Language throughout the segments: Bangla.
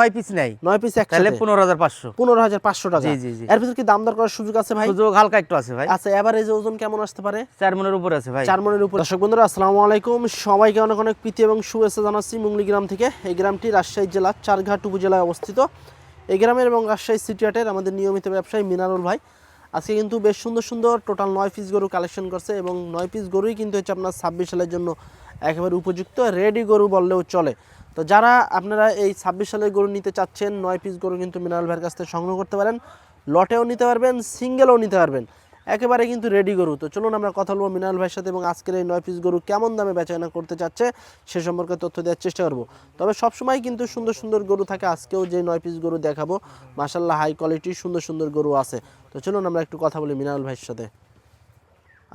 9 পিস নাই 9 পিস একসাথে তাহলে 15500 15500 টাকা। জি জি জি। এর ভিতর কি দাম দর করার সুযোগ আছে ভাই? সুযোগ হালকা একটু আছে ভাই। আচ্ছা, এভারেজ ওজন কেমন আসতে পারে? 4 মনের উপর আছে ভাই। 4 মনের উপর। দর্শক বন্ধুরা আসসালামু আলাইকুম, সবাইকে অনেক অনেক প্রীতি এবং শুভেচ্ছা জানাচ্ছি মুঙ্গলি গ্রাম থেকে। এই গ্রামটি রাজশাহী জেলার চারঘাট উপজেলায় অবস্থিত। এই গ্রামের এবং রাজশাহী সিটি হাটের আমাদের নিয়মিত ব্যবসায়ী মিনারুল ভাই আজকে কিন্তু বেশ সুন্দর সুন্দর টোটাল 9 পিস গরু কালেকশন করছে এবং 9 পিস গরুই কিন্তু হচ্ছে আপনার 26 সালের জন্য একেবারে উপযুক্ত রেডি গরু বললেও চলে। তো যারা আপনারা এই 26 সালের গরু নিতে চাচ্ছেন, 9 পিস গরু কিন্তু মিনারুল ভাইয়ের কাছ থেকে সংগ্রহ করতে পারেন। লটেও নিতে পারবেন, সিঙ্গেলও নিতে পারবেন, একেবারে কিন্তু রেডি গরু। তো চলুন আমরা কথা বলবো মিনারুল ভাইয়ের সাথে এবং আজকের এই 9 পিস গরু কেমন দামে বেচাকেনা করতে চাচ্ছে সে সম্পর্কে তথ্য দেওয়ার চেষ্টা করব। তবে সবসময় কিন্তু সুন্দর সুন্দর গরু থাকে, আজকেও যে 9 পিস গরু দেখাবো মাশাআল্লাহ হাই কোয়ালিটির সুন্দর সুন্দর গরু আছে। তো চলুন আমরা একটু কথা বলি মিনারুল ভাইয়ের সাথে।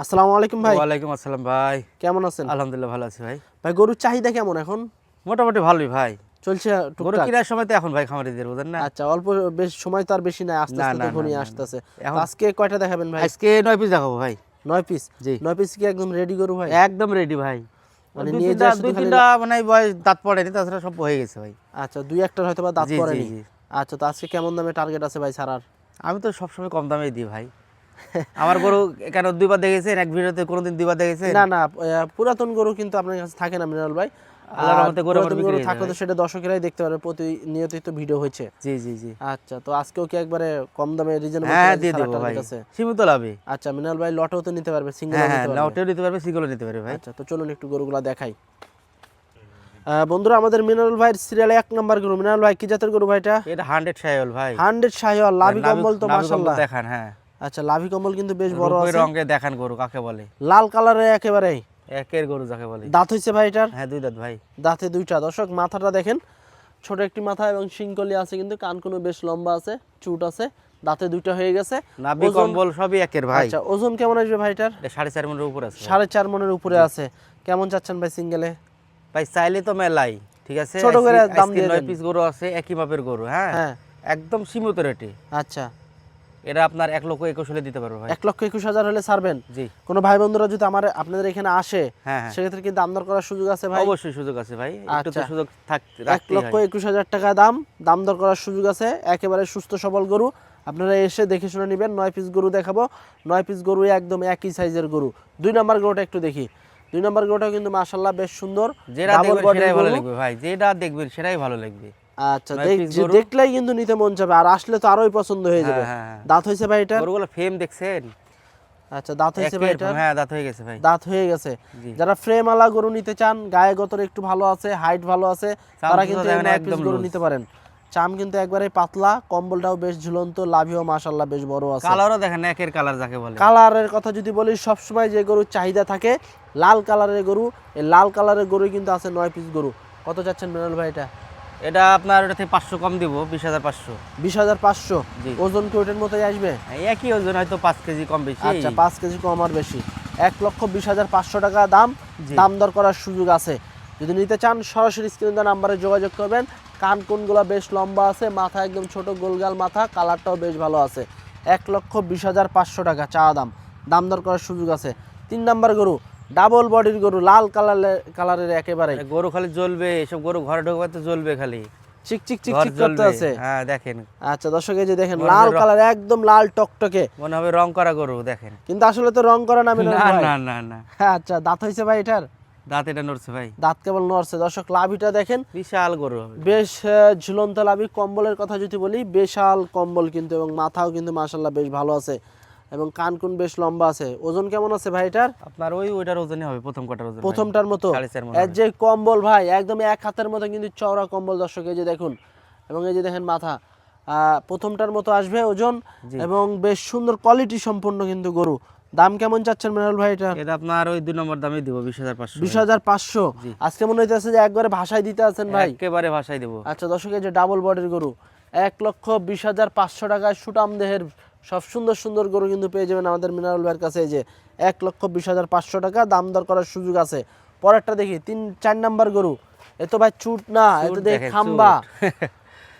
আসসালামু আলাইকুম ভাই। ওয়ালাইকুম আসসালাম ভাই। কেমন আছেন? আলহামদুলিল্লাহ ভালো আছি ভাই। ভাই গরুর চাহিদা কেমন এখন? মোটামুটি ভালোই ভাই, চলছে গরু টুকটাক? কেনার সময় তো এখন ভাই খামারিদের বুঝেন না। আচ্ছা, অল্প বেশ সময় তো আর বেশি নাই, আস্তে না, আস্তে না, তখনই না, না, আসতেছে। এখন- আজকে কয়টা দেখাবেন ভাই? আজকে 9 পিস দেখাবো ভাই। 9 পিস। জি। 9 পিস কি একদম রেডি গরু ভাই? একদম রেডি ভাই। মানে দুই নিয়ে তিনটা যা শুধু খালি- মানে বয়স দাঁত পড়েনি, তাছাড়া সব হয়ে গেছে ভাই। আচ্ছা, দুই একটার হয়তো বা দাঁত জি, জি, পড়েনি। জি। আচ্ছা, তো আজকে কেমন দামে টার্গেট আছে ভাই ছাড়ার? আমি তো সবসময় কম দামেই দিই ভাই। আমার গরু কেন দুইবার দেখেছেন এক ভিডিওতে, কোনোদিন দুইবার দেখেছেন? না না, পুরাতন গরু কিন্তু আপনার কাছে থাকে না মিনারুল ভাই। আল্লাহর রহমতে গরু আমার পুরাতন বিক্রি গরু হয়ে থাকলে যায় তো সেটা দর্শকেরাই দেখতে পারে, প্রতিনিয়তই তো ভিডিও হচ্ছে। জি জি জি। আচ্ছা, তো আজকেও কি একবারে কম দামে রিজনেবল হ্যাঁ দিয়ে দেবো ভাই, সীমিত লাভে। আচ্ছা, মিনারুল ভাই লটেও তো নিতে পারবে, সিঙ্গেল হ্যাঁ হ্যাঁ, নিতে পারবে। লাউটেও নিতে পারবে, সিগলও নিতে পারবে ভাই। আচ্ছা, তো চলুন একটু গরুগুলা দেখাই। বন্ধুরা, আমাদের মিনারুল ভাইয়ের সিরিয়ালে 1 নাম্বার গরু। মিনারুল ভাই কি জাতের গরু ভাইটা? এটা 100 শাহিওয়াল ভাই। 100 শাহিওয়াল, লাভি কম্বল তো মাশাআল্লাহ দেখান। হ্যাঁ, আচ্ছা, লাভি কম্বল কিন্তু বেশ বড় রূপের আছে। রঙে দেখান গরু কাকে বলে, লাল কালারে একেবারে। একের গরু যাকে বলে। দাঁত হইছে ভাই এটার? হ্যাঁ 2 দাঁত ভাই। দাঁতে 2টা। দর্শক মাথাটা দেখেন, ছোট একটি মাথা এবং শিংকলি আছে, কিন্তু কানকুনো বেশ লম্বা আছে, চুট আছে, দাঁতে 2টা হয়ে গেছে। নাভি কম্বল সবই একের ভাই। আচ্ছা, ওজন কেমন আসবে ভাই এটার? এটা 4.5 মনের উপর আছে। 4.5 মনের উপরে আছে। কেমন চাচ্ছেন ভাই সিঙ্গেলে? ভাই চাইলে তো মেলাই, ঠিক আছে। ছোট করে দাম দিয়ে 9 দেন। পিস গরু আছে, একই মাপের গরু। হ্যাঁ হ্যাঁ। একদম সীমিত রেটে। আচ্ছা, এটা আপনার 1,21,000 হলে দিতে পারবো ভাই। 1,21,000 হলে ছাড়বেন? জি। কোনো ভাই বন্ধুরা যদি আপনাদের এখানে আসে, হ্যাঁ হ্যাঁ, সেক্ষেত্রে কি দাম দর করার সুযোগ আছে ভাই? অবশ্যই সুযোগ আছে ভাই, একটু তো আচ্ছা। সুযোগ রাখতেই হয়। 1,21,000 টাকা দাম দর করার সুযোগ আছে। একেবারে সুস্থ সবল গরু, আপনারা এসে দেখে শুনে নেবেন। 9 পিস গরু দেখাবো, 9 পিস গরু একদম একই সাইজের গরু। 2 নাম্বার গরুটা একটু দেখি। 2 নাম্বার গরুটাও কিন্তু মাশাআল্লাহ বেশ সুন্দর, যেটা ডাবল দেখবেন বডির সেটাই ভালো গরু। লাগবে ভাই, যেটা দেখবেন সেটাই ভালো লাগবে। আচ্ছা, 9 পিস গরু। দেখলেই কিন্তু নিতে মন যাবে, আর আসলে তো আরোই পছন্দ হয়ে যাবে। হ্যাঁ, হ্যাঁ, হ্যাঁ। দাঁত হয়েছে ভাই এটা? গরুগুলো ফ্রেম দেখছেন? আচ্ছা, দাঁত হয়েছে ভাই এটা? হ্যাঁ দাঁত হয়ে গেছে ভাই। দাঁত হয়ে গেছে। জি। যারা ফ্রেম আলা গরু নিতে চান, গায়ে গতর একটু ভালো আছে, হাইট ভালো আছে, তারা তো কিন্তু এই দেখেন 9 পিস একদম গরু loose। নিতে পারেন। চাম কিন্তু একবারে পাতলা, কম্বলটাও বেশ ঝুলন্ত, লাভিও মাশাআল্লাহ বেশ বড় আছে। কালারও দেখেন একের কালার যাকে বলে। কালারের কথা যদি বলি, সবসময় যে গরুর চাহিদা থাকে লাল কালারের গরু, এই লাল কালারের গরুই কিন্তু আছে 9 পিস গরু। কত চাচ্ছেন মিনারুল ভাই এটা? এটা আপনার ওটা থেকে 500 কম দিব, 20,500। 20,500। জি। ওজন কি ওইটার মতোই আসবে? একই ওজন, হয়তো 5 কেজি কম বেশি। আচ্ছা, 5 কেজি কম আর বেশি। 1,20,500 টাকা দাম। জি। দাম দর করার সুযোগ আছে। যদি নিতে চান সরাসরি স্ক্রিনে দেওয়া নাম্বারে যোগাযোগ করবেন। কান কোনগুলো বেশ লম্বা আছে, মাথা একদম ছোট গোলগাল মাথা, কালারটাও বেশ ভালো আছে। 1,20,500 টাকা চা দাম। দাম দর করার সুযোগ আছে। 3 নাম্বার গরু, ডাবল বডির গরু, লাল কালারের একেবারে। গরু খালি জ্বলবে, এসব গরু ঘরে ঢোকবে তো জ্বলবে খালি, চিক চিক চিক ঘর চিক করতে জ্বলবে। আছে। হ্যাঁ দেখেন, আচ্ছা দর্শক, এই যে দেখেন মনে লাল হয় কালার, একদম লাল টকটকে, মনে হবে রং করা গরু দেখেন। কিন্তু আসলে তো রং করা না মিনারুল না ভাই। না না না, আচ্ছা, দাঁত হয়েছে ভাই এটার? দাঁত এটা নড়ছে ভাই। দাঁত কেবল নড়ছে। দর্শক লাভিটা দেখেন, বিশাল গরু হবে। বেশ ঝুলন্ত লাভি। কম্বলের কথা যদি বলি, বিশাল কম্বল কিন্তু, এবং মাথাও কিন্তু মাশাআল্লাহ বেশ ভালো আছে, এবং কানকুন বেশ লম্বা আছে। ওজন কেমন আছে ভাই এটার? আপনার ওইটার ওজনই হবে প্রথম কটার ওজন। প্রথমটার মতো? 4.5 মণ এর যে কম্বল ভাই, একদম এক হাতের মতো কিন্তু চওড়া কম্বল। দর্শক এই যে দেখুন, এবং এই যে দেখেন মাথা, প্রথমটার মতো আসবে ওজন, জি। এবং বেশ সুন্দর কোয়ালিটি সম্পন্ন কিন্তু গরু। দাম কেমন চাচ্ছেন মিনারুল ভাই এটা? এটা আপনার ওই 2 নম্বর দামই দিব, 20,500। 20,500। জি। আজকে মনে হইতেছে যে একবারে ভাষায় দিতে আছেন ভাই। একেবারে ভাষায় দেব। আচ্ছা দর্শক, এই যে ডাবল বডির গরু, 1,20,500 টাকায় সুটাম দেহের সব সুন্দর সুন্দর গরু কিন্তু পেয়ে যাবেন আমাদের মিনারুল ভাইয়ের কাছে। এই যে 1,20,500 টাকা, দাম দর করার সুযোগ আছে। পরেরটা দেখি, 4 নাম্বার গরু। এ তো ভাই চুট না, এ তো দেখে খাম্বা।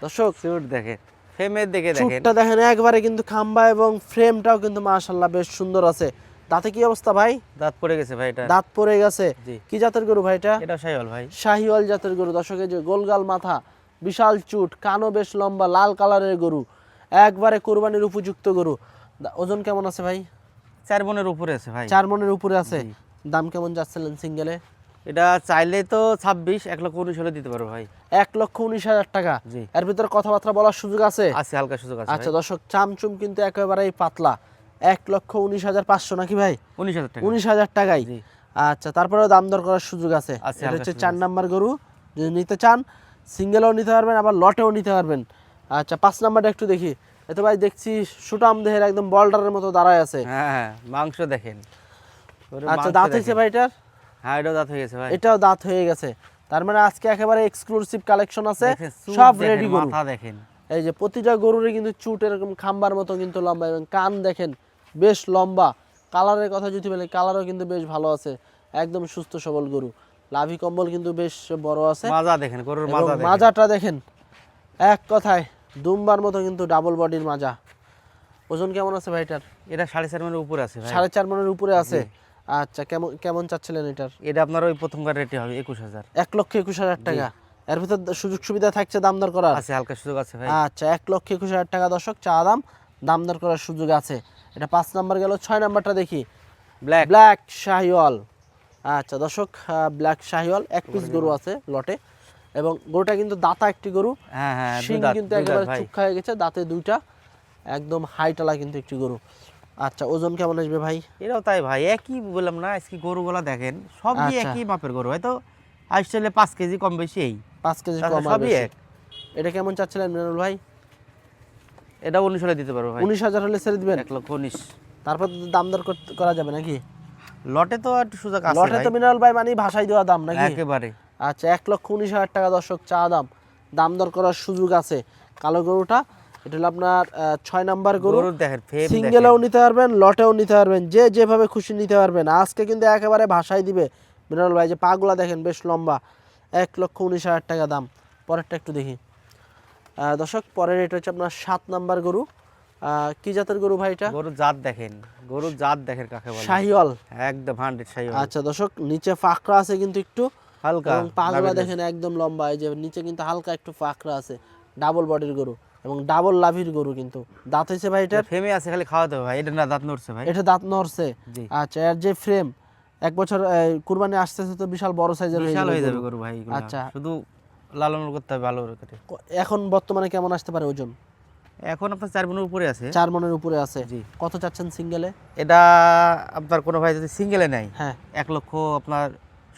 দর্শক চুট দেখেন, ফ্রেমের দেখে দেখেন। চুটটা দেখেন একবারে কিন্তু খাম্বা, এবং ফ্রেমটাও কিন্তু মাশাআল্লাহ বেশ সুন্দর আছে। দাঁতে কি অবস্থা ভাই? দাঁত পড়ে গেছে ভাই এটা। দাঁত পড়ে গেছে। জি। কি জাতের গরু ভাই এটা? এটা শাহিওয়াল ভাই। শাহিওয়াল জাতের গরু। দর্শক এই যে গোলগাল মাথা, বিশাল চুট, কানও বেশ লম্বা, লাল কালারের গরু, একবারে কোরবানির উপযুক্ত গরু। ওজন কেমন আছে ভাই? 4 মনের উপরে আছে ভাই। 4 মনের উপরে আছে। দাম কেমন যাচ্ছিলেন সিঙ্গেলে? এটা চাইলে তো 26, 1,19,000 হলে দিতে পারবো ভাই। 1,19,000 টাকা। জি। এর ভিতরে কথাবার্তা বলার সুযোগ আছে? আছে, হালকা সুযোগ আছে আচ্ছা ভাই। দর্শক, চামচুম কিন্তু একেবারেই পাতলা। 1,19,500 নাকি ভাই? 19,000 টাকা। 19,000 টাকাই। জি। আচ্ছা, তারপরেও দাম দর করার সুযোগ আছে। আছে, এটা হালকা হচ্ছে সুযোগ 4 আছে। নাম্বার গরু, যদি নিতে চান সিঙ্গেলও নিতে পারবেন, আবার লটেও নিতে পারবেন। আচ্ছা, 5 নাম্বারটা একটু দেখি। এতো ভাই দেখছি সুটাম দেহের, একদম বল্ডারের মতো দাঁড়ায় আছে। হ্যাঁ হ্যাঁ, মাংস দেখেন। ওরে আচ্ছা, মাংস দাঁত হয়েছে দেখেন। ভাই এটার? হ্যাঁ, এটাও দাঁত হয়ে গেছে ভাই। এটাও দাঁত হয়ে গেছে। তার মানে আজকে একেবারে এক্সক্লুসিভ কালেকশন আছে, দেখেন, চুট সব দেখেন, রেডি গরু। মাথা দেখেন। এই যে প্রতিটা গরুরই কিন্তু চুট এরকম খাম্বার মতো কিন্তু লম্বা, এবং কান দেখেন বেশ লম্বা। কালারের কথা যদি বলি, কালারও কিন্তু বেশ ভালো আছে, একদম সুস্থ সবল গরু। লাভি কম্বল কিন্তু বেশ বড় আছে, মাজা দেখেন, গরুর এবং মাজা দেখেন। মাজাটা দেখেন, এক কথায় দুম্বার মতো কিন্তু ডাবল বডির মাজা। ওজন কেমন আছে ভাইটার? এটা 4.5 মনের উপরে আছে ভাই। 4.5 মনের উপরে আছে। আচ্ছা, কেমন কেমন চাচ্ছিলেন এটার? এটা আপনার ওই প্রথমবার রেটে হবে 21,000। 1,21,000 টাকা। এর ভিতর সুযোগ সুবিধা থাকছে দাম দর করার? আছে, হালকা সুযোগ আছে ভাই। আচ্ছা, 1,21,000 টাকা দর্শক চা দাম, দাম দর করার সুযোগ আছে। এটা 5 নাম্বার গেল। 6 নাম্বারটা দেখি, ব্ল্যাক। ব্ল্যাক শাহিওয়াল। আচ্ছা দর্শক, ব্ল্যাক শাহিওয়াল, এক পিস গরু আছে লটে, এবং গরুটা কিন্তু দাতা একটি গরু। হ্যাঁ হ্যাঁ, শিং কিন্তু একেবারে চুক্কা হয়ে গেছে, দাঁতে দুইটা, একদম হাইটালা কিন্তু একটি গরু। আচ্ছা, ওজন কেমন আসবে ভাই? এটাও তাই ভাই, একই বললাম না, আজকে গরুগুলা দেখেন সবই আচ্ছা। একই মাপের গরু, হয়তো আসলে 5 কেজি কম বেশি এই। 5 কেজি তাছাড়া কম আর সবই বেশি। এক। এটা কেমন চাচ্ছিলেন মিনারুল ভাই? এটা 19 হলে দিতে পারবো ভাই। 19,000 হলে ছেড়ে দিবেন? 1,19,000। তারপর তো দাম দর করা যাবে নাকি? লটে তো একটু সুযোগ আছে লটে ভাই, তো মিনারুল ভাই মানে ভাষায় দেওয়া দাম নাকি? একেবারে। আচ্ছা, 1,19,000 টাকা দর্শক চা দাম, দাম দর করার সুযোগ আছে। কালো গরুটা, এটা হলো আপনার 6 নাম্বার গরু। গরুর দেখেন, ফেম সিঙ্গেলেও নিতে পারবেন, লটেও নিতে পারবেন, যে যেভাবে খুশি নিতে পারবেন। আজকে কিন্তু একেবারে ভাষায় দিবে মিনারুল ভাই। যে পাগুলা দেখেন বেশ লম্বা, 1,19,000 টাকা দাম। পরেরটা একটু দেখি দর্শক, পরের এটা হচ্ছে আপনার 7 নাম্বার গরু। কি জাতের গরু ভাই এটা? গরুর জাত দেখেন, গরুর জাত দেখেন কাকে বলে। শাহিওয়াল। একদম 100 শাহিওয়াল। আচ্ছা দর্শক, নিচে ফাঁকড়া আছে কিন্তু একটু, হালকা, এবং পাগুলা লাভের দেখেন একদম লম্বা। এই যে নিচে কিন্তু হালকা একটু ফাঁকড়া আছে, ডাবল বডির গরু এবং ডাবল লাভির গরু। কিন্তু দাঁত হয়েছে ভাই এটার? ফেমে আছে, খালি খাওয়াতে হবে ভাই। এটা না, দাঁত নড়ছে ভাই। এটা দাঁত নড়ছে। জি। আচ্ছা, এর যে ফ্রেম, এক বছর কুরবানি আসতেছে তো বিশাল বড় সাইজের হয়ে বিশাল হয়ে যাবে যাবে গরু। গরু ভাই এগুলা। আচ্ছা। শুধু লালন করতে হবে ভালো করে। এখন বর্তমানে কেমন আসতে পারে ওজন? এখন আপনার 4 মনের উপরে আছে। 4 মনের উপরে আছে। জি। কত চাচ্ছেন সিঙ্গেলে? এটা আপনার কোনো ভাই যদি সিঙ্গেলে নেয়, হ্যাঁ, 1 লক্ষ আপনার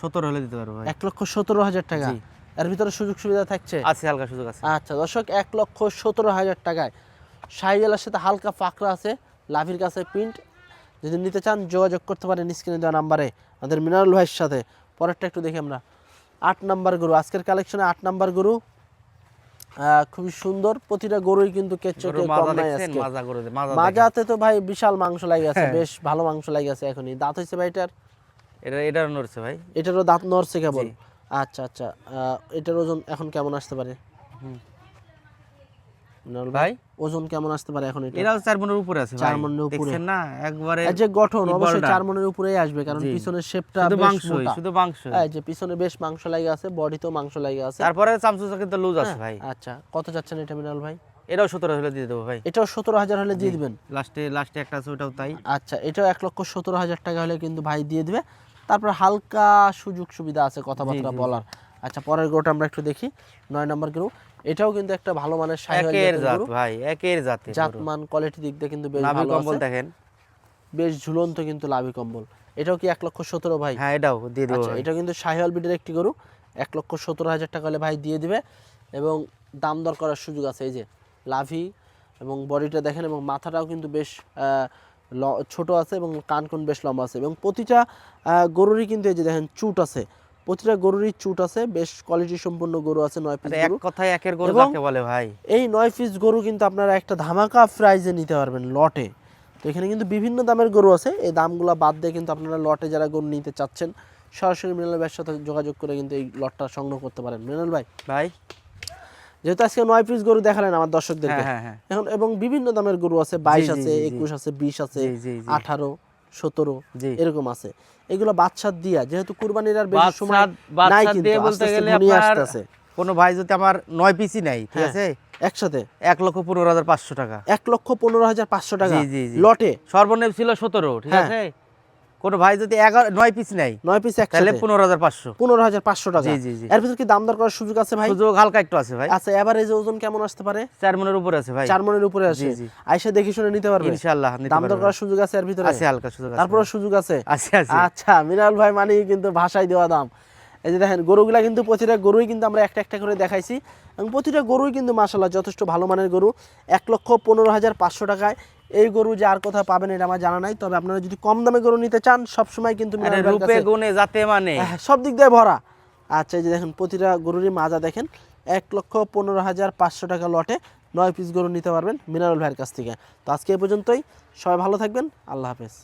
17 হলে দিতে পারবো ভাই। 1,17,000 টাকা। জি। এর ভিতরে সুযোগ সুবিধা থাকছে? আছে, হালকা সুযোগ আছে। আচ্ছা দর্শক, 1,17,000 টাকায় শাহিওয়ালের সাথে হালকা ফাঁকড়া আছে, লাভির কাছে প্রিন্ট। যদি নিতে চান যোগাযোগ করতে পারেন স্ক্রিনে দেওয়া নাম্বারে আমাদের মিনারুল ভাইয়ের সাথে। পরেরটা একটু দেখি আমরা। 8 নাম্বার গরু, আজকের কালেকশনে 8 নাম্বার গরু। খুবই সুন্দর, প্রতিটা গরুই কিন্তু কেচকে গরুর কম মাজা নাই দেখছেন, আজকে। মাজা গরু মাজা দেখেন। মাজাতে তো ভাই বিশাল মাংস লাগে আছে, হ্যাঁ। বেশ ভালো মাংস লাগে আছে এখনই। দাঁত হয়েছে ভাই এটার? এটার নড়ছে ভাই। এটারও দাঁত নড়ছে কেবল? জি। আচ্ছা আচ্ছা, এটার ওজন এখন কেমন আসতে পারে মিনারুল ভাই? ভাই ওজন কেমন আসতে পারে এখন এটা? এটাও 4 মনের উপরে আছে ভাই। 4 মনের উপরে। দেখছেন না একবারে। এই যে গঠন ই অবশ্যই বলটা। 4 মনের উপরেই আসবে, কারণ জি। পিছনের শেপটা শুধু বেশ মাংস, মোটা। শুধু মাংস। এই যে পিছনে বেশ মাংস লাগে আছে, বডিতেও মাংস লাগে আছে। তারপরে চামচুচা কিন্তু লুজ আছে ভাই। আচ্ছা, কত যাচ্ছেন এটা মিনারুল ভাই? এটাও 17 হলে দিয়ে দেবো ভাই। এটাও 17,000 হলে দিয়ে দিবেন? লাস্টে একটা আছে, ওটাও তাই। আচ্ছা, এটাও 1,17,000 টাকা হলে কিন্তু ভাই দিয়ে দিবে। তারপর হালকা সুযোগ সুবিধা আছে কথাবার্তা জি, জি। বলার। আচ্ছা, পরের গরুটা আমরা একটু দেখি, 9 নম্বর গরু। এটাও কিন্তু একটা ভালো মানের শাহিওয়াল একের জাতের জাত গরু। ভাই, একের জাতের জাত গরু। মান কোয়ালিটি দিক দিয়ে কিন্তু বেশ নাভি ভালো কম্বল আছে, দেখেন। বেশ ঝুলন্ত কিন্তু লাভি কম্বল। এটাও কি 1,17,000 ভাই? হ্যাঁ, এটাও দিয়ে দেবো আচ্ছা, ভাই। এটা কিন্তু শাহিওয়াল ব্রিডের একটি গরু, 1,17,000 টাকা হলে ভাই দিয়ে দিবে, এবং দাম দর করার সুযোগ আছে। এই যে লাভি এবং বডিটা দেখেন, এবং মাথাটাও কিন্তু বেশ ছোট আছে, এবং কান কোন বেশ লম্বা আছে, এবং প্রতিটা গরুরই কিন্তু এই যে দেখেন চুট আছে, প্রতিটা গরুরই চুট আছে, বেশ কোয়ালিটি সম্পন্ন গরু আছে। 9 পিস এক গরু। কথায় একের গরু এবং যাকে বলে ভাই। এই 9 পিস গরু কিন্তু আপনারা একটা ধামাকা প্রাইজে নিতে পারবেন লটে। তো এখানে কিন্তু বিভিন্ন দামের গরু আছে, এই দামগুলো বাদ দিয়ে কিন্তু আপনারা লটে যারা গরু নিতে চাচ্ছেন সরাসরি মিনারুল ভাইয়ের সাথে যোগাযোগ করে কিন্তু এই লটটা সংগ্রহ করতে পারেন। মিনারুল ভাই, ভাই যেহেতু আজকে 9 পিস গরু দেখালেন আমার দর্শকদেরকে, হ্যাঁ হ্যাঁ। এখন এবং বিভিন্ন দামের গরু আছে, 22 জি, আছে, জি, জি। 21 আছে, 20 আছে, জি, জি, জি। 18, 17 জি। এরকম আছে। এগুলো বাচ্চা দিয়া, যেহেতু কুরবানির আর বেশি সময় বাচ্চা নাই, দিয়ে কিন্তু বলতে আস্তে আস্তে গেলে ঘনিয়ে আপনার আসতেছে। কোনো ভাই যদি আমার 9 পিসই নেয়, ঠিক হ্যাঁ। আছে, একসাথে 1,15,500 টাকা। 1,15,500 টাকা জি, জি, জি। লটে। সর্বনিম্ন ছিল 17, ঠিক হ্যাঁ। আছে। কোনো ভাই যদি 9 পিস নেয় 9 পিস তাহলে একসাথে 15,500। 15,500 টাকা। জি, জি, জি। এর ভিতর কি দাম দর করার সুযোগ আছে ভাই? সুযোগ হালকা একটু আছে ভাই। আচ্ছা, এভারেজ ওজন কেমন আসতে পারে? 4 মনের উপরে আছে ভাই। 4 মনের উপরে আছে। জি, জি। আইসা দেখে শুনে নিতে পারবে ইনশাআল্লাহ নিতে দাম দর পারবে। করার সুযোগ আছে এর ভিতরে? আছে, হালকা সুযোগ আছে। তারপরে সুযোগ আছে। আছে, আছে। আচ্ছা, মিনারুল ভাই মানে কিন্তু ভাষায় দেওয়া দাম। এই যে দেখেন গরুগুলা কিন্তু প্রতিটা গরুই কিন্তু আমরা একটা একটা করে দেখাইছি এবং প্রতিটা গরুই কিন্তু মাশাআল্লাহ যথেষ্ট ভালো মানের গরু। 1,15,500 টাকায় এই গরু যে আর কোথাও পাবেন এটা আমার জানা নাই। তবে আপনারা যদি কম দামে গরু নিতে চান সবসময় কিন্তু আরে মিনারুল ভাইয়ের রূপে কাছে গুণে যাতে মানে সব দিক দিয়ে ভরা। আচ্ছা, এই যে দেখেন প্রতিটা গরুরই মাজা দেখেন। 1,15,500 টাকা লটে 9 পিস গরু নিতে পারবেন মিনারুল ভাইয়ের কাছ থেকে। তো আজকে এই পর্যন্তই, সবাই ভালো থাকবেন, আল্লাহ হাফেজ।